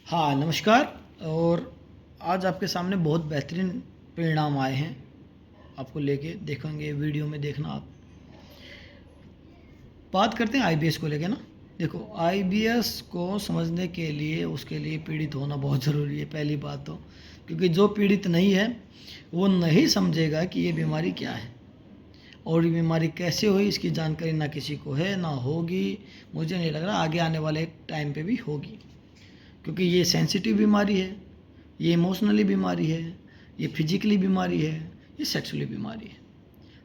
हाँ, नमस्कार। और आज आपके सामने बहुत बेहतरीन परिणाम आए हैं, आपको लेके देखेंगे, वीडियो में देखना आप। बात करते हैं आईबीएस को लेके ना। देखो, आईबीएस को समझने के लिए उसके लिए पीड़ित होना बहुत ज़रूरी है, पहली बात तो। क्योंकि जो पीड़ित नहीं है वो नहीं समझेगा कि ये बीमारी क्या है और ये बीमारी कैसे हुई, इसकी जानकारी ना किसी को है ना होगी। मुझे नहीं लग रहा आगे आने वाले टाइम पे भी होगी, क्योंकि ये सेंसिटिव बीमारी है, ये इमोशनली बीमारी है, ये फिजिकली बीमारी है, ये सेक्सुअली बीमारी है।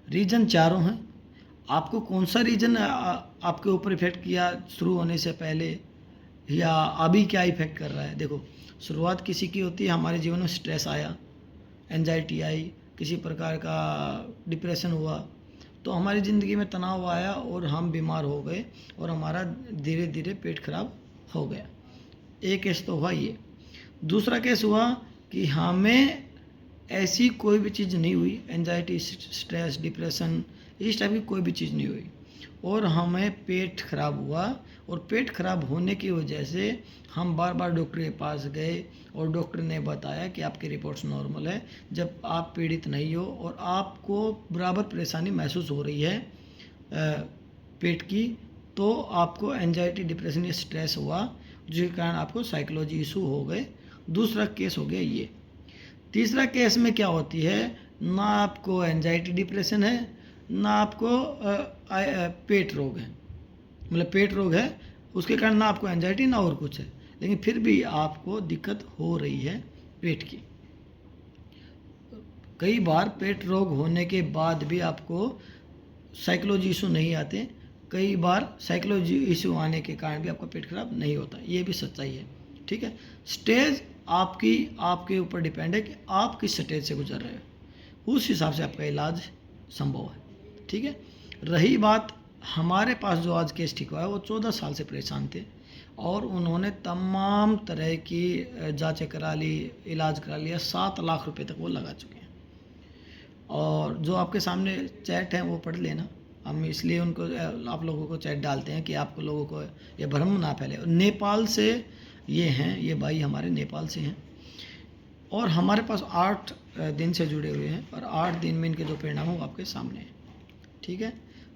रीज़न चारों हैं। आपको कौन सा रीज़न आपके ऊपर इफेक्ट किया शुरू होने से पहले, या अभी क्या इफेक्ट कर रहा है? देखो, शुरुआत किसी की होती है, हमारे जीवन में स्ट्रेस आया, एंजाइटी आई, किसी प्रकार का डिप्रेशन हुआ, तो हमारी ज़िंदगी में तनाव आया और हम बीमार हो गए और हमारा धीरे धीरे पेट खराब हो गया। एक केस तो हुआ ये। दूसरा केस हुआ कि हमें ऐसी कोई भी चीज़ नहीं हुई, एंजाइटी, स्ट्रेस, डिप्रेशन, इस टाइप की कोई भी चीज़ नहीं हुई, और हमें पेट खराब हुआ। और पेट खराब होने की वजह से हम बार बार डॉक्टर के पास गए और डॉक्टर ने बताया कि आपकी रिपोर्ट्स नॉर्मल है। जब आप पीड़ित नहीं हो और आपको बराबर परेशानी महसूस हो रही है पेट की, तो आपको एंजाइटी, डिप्रेशन या स्ट्रेस हुआ, जिसके कारण आपको साइकोलॉजी इशू हो गए। दूसरा केस हो गया ये। तीसरा केस में क्या होती है, ना आपको एंजाइटी डिप्रेशन है, ना आपको पेट रोग है, मतलब पेट रोग है, उसके कारण ना आपको एंजाइटी ना और कुछ है, लेकिन फिर भी आपको दिक्कत हो रही है पेट की। कई बार पेट रोग होने के बाद भी आपको साइकोलॉजी इशू नहीं आते, कई बार साइकोलॉजी इशू आने के कारण भी आपका पेट खराब नहीं होता, ये भी सच्चाई है। ठीक है, स्टेज आपके ऊपर डिपेंड है कि आप किस स्टेज से गुजर रहे हो, उस हिसाब से आपका इलाज संभव है। ठीक है, रही बात हमारे पास जो आज केस ठीक हुआ है, वो 14 साल से परेशान थे और उन्होंने तमाम तरह की जांचें करा ली, इलाज करा लिया, 7 लाख रुपए तक वो लगा चुके हैं। और जो आपके सामने चैट है वो पढ़ लेना, हम इसलिए उनको आप लोगों को चैट डालते हैं कि आपको लोगों को ये भ्रम ना फैले। नेपाल से ये हैं, ये भाई हमारे नेपाल से हैं और हमारे पास 8 दिन से जुड़े हुए हैं और 8 दिन में इनके जो परिणाम हो आपके सामने हैं। ठीक है,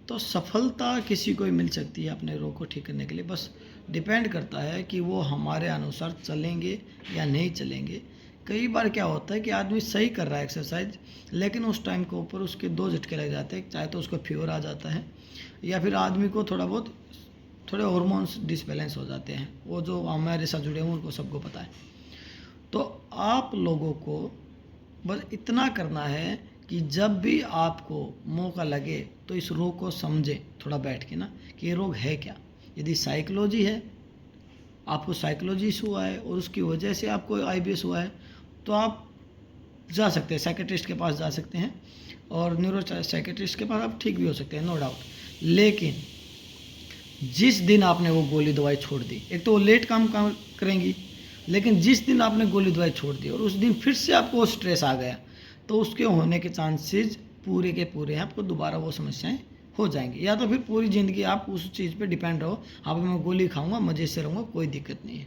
तो सफलता किसी को भी मिल सकती है अपने रोग को ठीक करने के लिए, बस डिपेंड करता है कि वो हमारे अनुसार चलेंगे या नहीं चलेंगे। कई बार क्या होता है कि आदमी सही कर रहा है एक्सरसाइज, लेकिन उस टाइम के ऊपर उसके 2 झटके लग जाते हैं, चाहे तो उसको फीवर आ जाता है या फिर आदमी को थोड़े हार्मोन्स डिसबैलेंस हो जाते हैं। वो जो हमारे साथ जुड़े हैं उनको सबको पता है। तो आप लोगों को बस इतना करना है कि जब भी आपको मौका लगे तो इस रोग को समझें थोड़ा बैठ के ना, कि ये रोग है क्या। यदि साइकोलॉजी है, आपको साइकोलॉजी इशू हुआ है और उसकी वजह से आपको आईबीएस हुआ है, तो आप जा सकते हैं, साइकेट्रिस्ट के पास जा सकते हैं और न्यूरो साइकेट्रिस्ट के पास आप ठीक भी हो सकते हैं, नो डाउट। लेकिन जिस दिन आपने वो गोली दवाई छोड़ दी, एक तो वो लेट काम करेंगी, लेकिन जिस दिन आपने गोली दवाई छोड़ दी और उस दिन फिर से आपको वो स्ट्रेस आ गया, तो उसके होने के चांसेस पूरे के पूरे हैं, आपको दोबारा वो समस्याएं हो जाएंगी। या तो फिर पूरी ज़िंदगी आप उस चीज़ पे डिपेंड रहो, आप मैं गोली खाऊंगा, मज़े से रहूँगा, कोई दिक्कत नहीं है।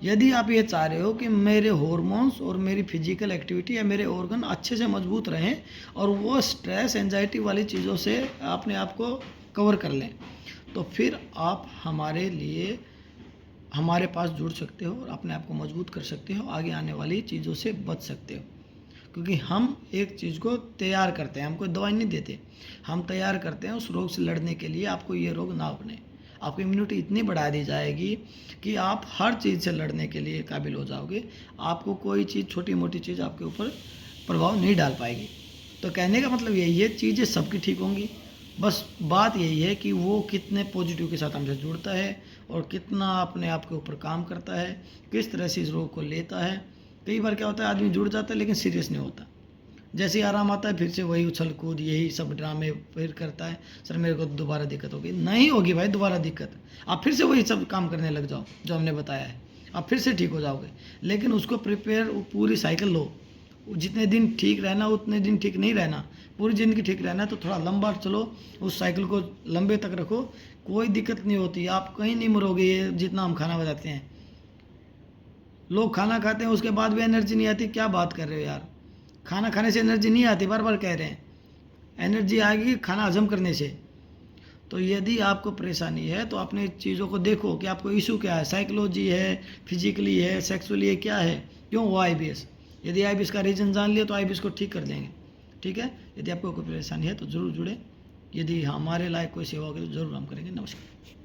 यदि आप ये चाह रहे हो कि मेरे हॉर्मोन्स और मेरी फिजिकल एक्टिविटी या मेरे ऑर्गन अच्छे से मजबूत रहें और वो स्ट्रेस, एंजाइटी वाली चीज़ों से अपने आप को कवर कर लें, तो फिर आप हमारे पास जुड़ सकते हो और अपने आप को मजबूत कर सकते हो, आगे आने वाली चीज़ों से बच सकते हो। क्योंकि हम एक चीज़ को तैयार करते हैं, हम कोई दवाई नहीं देते, हम तैयार करते हैं उस रोग से लड़ने के लिए। आपको ये रोग ना अपने, आपकी इम्यूनिटी इतनी बढ़ा दी जाएगी कि आप हर चीज़ से लड़ने के लिए काबिल हो जाओगे। आपको कोई चीज़, छोटी मोटी चीज़ आपके ऊपर प्रभाव नहीं डाल पाएगी। तो कहने का मतलब यही है, चीज़ें सबकी ठीक होंगी, बस बात यही है कि वो कितने पॉजिटिव के साथ हमसे जुड़ता है और कितना अपने आप के ऊपर काम करता है, किस तरह से इस रोग को लेता है। कई बार क्या होता है, आदमी जुड़ जाता है लेकिन सीरियस नहीं होता, जैसे ही आराम आता है फिर से वही उछल कूद, यही सब ड्रामे फिर करता है। सर मेरे को दोबारा दिक्कत होगी, नहीं होगी भाई दोबारा दिक्कत, आप फिर से वही सब काम करने लग जाओ जो हमने बताया है, आप फिर से ठीक हो जाओगे। लेकिन उसको प्रिपेयर, पूरी साइकिल लो, जितने दिन ठीक रहना उतने दिन ठीक नहीं रहना, पूरी ज़िंदगी ठीक रहना है तो थोड़ा लंबा चलो, उस साइकिल को लंबे तक रखो, कोई दिक्कत नहीं होती, आप कहीं नहीं मरोगे। ये जितना हम खाना बताते हैं, लोग खाना खाते हैं उसके बाद भी एनर्जी नहीं आती, क्या बात कर रहे हो यार। खाना खाने से एनर्जी नहीं आती, बार बार कह रहे हैं। एनर्जी आएगी खाना हजम करने से। तो यदि आपको परेशानी है तो अपने चीज़ों को देखो कि आपको इशू क्या है, साइकोलॉजी है, फिजिकली है, सेक्सुअली है, क्या है, क्यों हुआ आईबीएस। यदि आईबीएस का रीज़न जान लिया तो आईबीएस को ठीक कर देंगे। ठीक है, यदि आपको कोई परेशानी है तो ज़रूर जुड़े। यदि हमारे लायक कोई सेवा होगी तो ज़रूर हम करेंगे। नमस्कार।